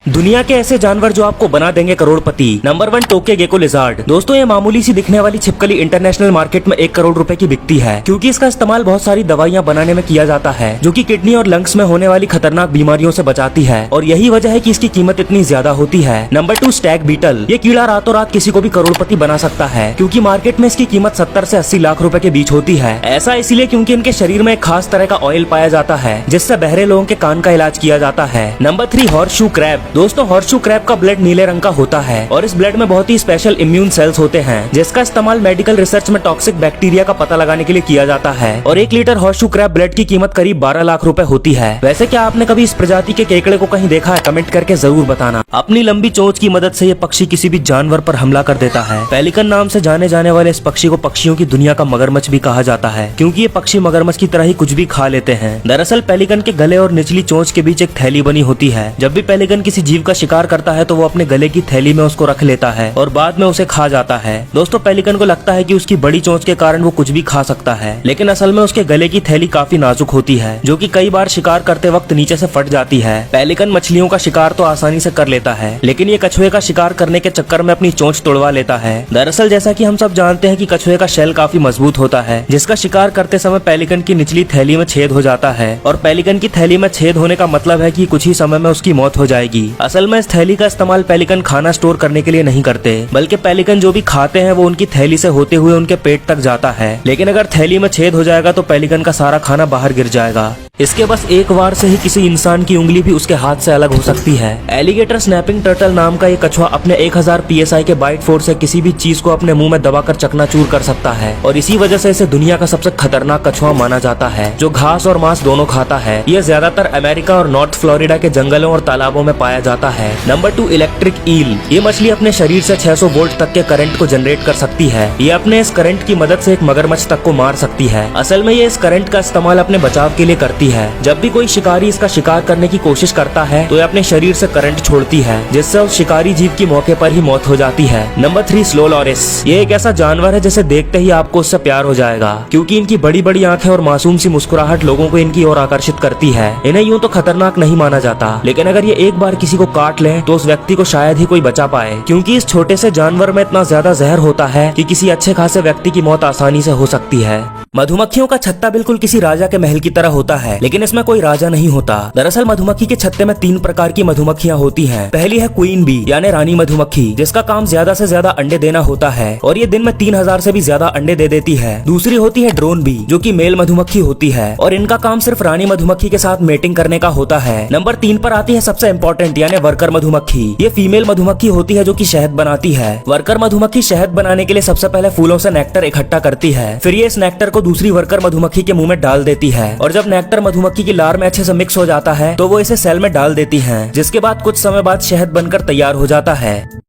दुनिया के ऐसे जानवर जो आपको बना देंगे करोड़पति। नंबर 1 टोके गेको लिजार्ड। दोस्तों ये मामूली सी दिखने वाली छिपकली इंटरनेशनल मार्केट में 1 करोड़ रुपए की बिकती है, क्योंकि इसका इस्तेमाल बहुत सारी दवाइयां बनाने में किया जाता है जो कि किडनी और लंग्स में होने वाली खतरनाक बीमारियों से बचाती है, और यही वजह है कि इसकी कीमत इतनी ज्यादा होती है। Number 2 stag beetle. ये कीड़ा रातों रात किसी को भी करोड़पति बना सकता है, क्योंकि मार्केट में इसकी कीमत 70 से 80 लाख रुपए के बीच होती है। ऐसा इसलिए क्योंकि इनके शरीर में एक खास तरह का ऑयल पाया जाता है जिससे बहरे लोगों के कान का इलाज किया जाता है। Number 3 horseshoe crab. दोस्तों हॉर्सशू क्रैब का ब्लड नीले रंग का होता है और इस ब्लड में बहुत ही स्पेशल इम्यून सेल्स होते हैं जिसका इस्तेमाल मेडिकल रिसर्च में टॉक्सिक बैक्टीरिया का पता लगाने के लिए किया जाता है, और 1 लीटर हॉर्सशू क्रैब ब्लड की कीमत करीब 12 लाख रुपए होती है। वैसे क्या आपने कभी इस प्रजाति के केकड़े को कहीं देखा है? कमेंट करके जरूर बताना। अपनी लंबी चोंच की मदद से ये पक्षी किसी भी जानवर पर हमला कर देता है। पेलिकन नाम से जाने जाने वाले इस पक्षी को पक्षियों की दुनिया का मगरमच्छ भी कहा जाता है, क्योंकि ये पक्षी मगरमच्छ की तरह ही कुछ भी खा लेते हैं। दरअसल पेलिकन के गले और निचली चोंच के बीच एक थैली बनी होती है। जब भी पेलिकन किसी जीव का शिकार करता है तो वो अपने गले की थैली में उसको रख लेता है और बाद में उसे खा जाता है। दोस्तों पेलिकन को लगता है कि उसकी बड़ी चोंच के कारण वो कुछ भी खा सकता है, लेकिन असल में उसके गले की थैली काफी नाजुक होती है जो कि कई बार शिकार करते वक्त नीचे से फट जाती है। पेलिकन मछलियों का शिकार तो आसानी से कर लेता है, लेकिन ये कछुए का शिकार करने के चक्कर में अपनी चोंच तोड़वा लेता है। दरअसल जैसा कि हम सब जानते हैं कि कछुए का शेल काफी मजबूत होता है, जिसका शिकार करते समय पेलिकन की निचली थैली में छेद हो जाता है, और पेलिकन की थैली में छेद होने का मतलब है कि कुछ ही समय में उसकी मौत हो जाएगी। असल में इस थैली का इस्तेमाल पेलिकन खाना स्टोर करने के लिए नहीं करते, बल्कि पेलिकन जो भी खाते हैं वो उनकी थैली से होते हुए उनके पेट तक जाता है। लेकिन अगर थैली में छेद हो जाएगा तो पेलिकन का सारा खाना बाहर गिर जाएगा। इसके बस एक वार से ही किसी इंसान की उंगली भी उसके हाथ से अलग हो सकती है। एलिगेटर स्नैपिंग टर्टल नाम का ये कछुआ अपने 1000 PSI के बाइट फोर्स से किसी भी चीज को अपने मुंह में दबाकर चकनाचूर कर सकता है, और इसी वजह से इसे दुनिया का सबसे खतरनाक कछुआ माना जाता है, जो घास और मांस दोनों खाता है। यह ज्यादातर अमेरिका और नॉर्थ फ्लोरिडा के जंगलों और तालाबों में पाया जाता है। Number 2 electric eel. ये मछली अपने शरीर से 600 वोल्ट तक के करंट को जनरेट कर सकती है। ये अपने इस करंट की मदद से एक मगरमच्छ तक को मार सकती है। असल में ये इस करंट का इस्तेमाल अपने बचाव के लिए करती है। जब भी कोई शिकारी इसका शिकार करने की कोशिश करता है तो ये अपने शरीर से करंट छोड़ती है, जिससे उस शिकारी जीव की मौके पर ही मौत हो जाती है। Number 3 slow loris. ये एक ऐसा जानवर है जिसे देखते ही आपको उससे प्यार हो जाएगा, क्योंकि इनकी बड़ी बड़ी आंखें और मासूम सी मुस्कुराहट लोगों को इनकी ओर आकर्षित करती है। इन्हें यूं तो खतरनाक नहीं माना जाता, लेकिन अगर ये एक बार किसी को काट ले तो उस व्यक्ति को शायद ही कोई बचा पाए, क्योंकि इस छोटे से जानवर में इतना ज्यादा जहर होता है कि किसी अच्छे खासे व्यक्ति की मौत आसानी से हो सकती है। मधुमक्खियों का छत्ता बिल्कुल किसी राजा के महल की तरह होता है, लेकिन इसमें कोई राजा नहीं होता। दरअसल मधुमक्खी के छत्ते में 3 प्रकार की मधुमक्खियां होती हैं। पहली है क्वीन बी यानी रानी मधुमक्खी, जिसका काम ज्यादा से ज्यादा अंडे देना होता है, और ये दिन में 3000 से भी ज्यादा अंडे दे देती है। दूसरी होती है ड्रोन बी, जो कि मेल मधुमक्खी होती है, और इनका काम सिर्फ रानी मधुमक्खी के साथ मेटिंग करने का होता है। नंबर 3 पर आती है सबसे इम्पोर्टेंट यानी वर्कर मधुमक्खी। ये फीमेल मधुमक्खी होती है जो कि शहद बनाती है। वर्कर मधुमक्खी शहद बनाने के लिए सबसे पहले फूलों से नेक्टर इकट्ठा करती है, फिर ये इस नेक्टर को दूसरी वर्कर मधुमक्खी के मुंह में डाल देती है, और जब नेक्टर मधुमक्खी की लार में अच्छे से मिक्स हो जाता है तो वो इसे सेल में डाल देती हैं, जिसके बाद कुछ समय बाद शहद बनकर तैयार हो जाता है।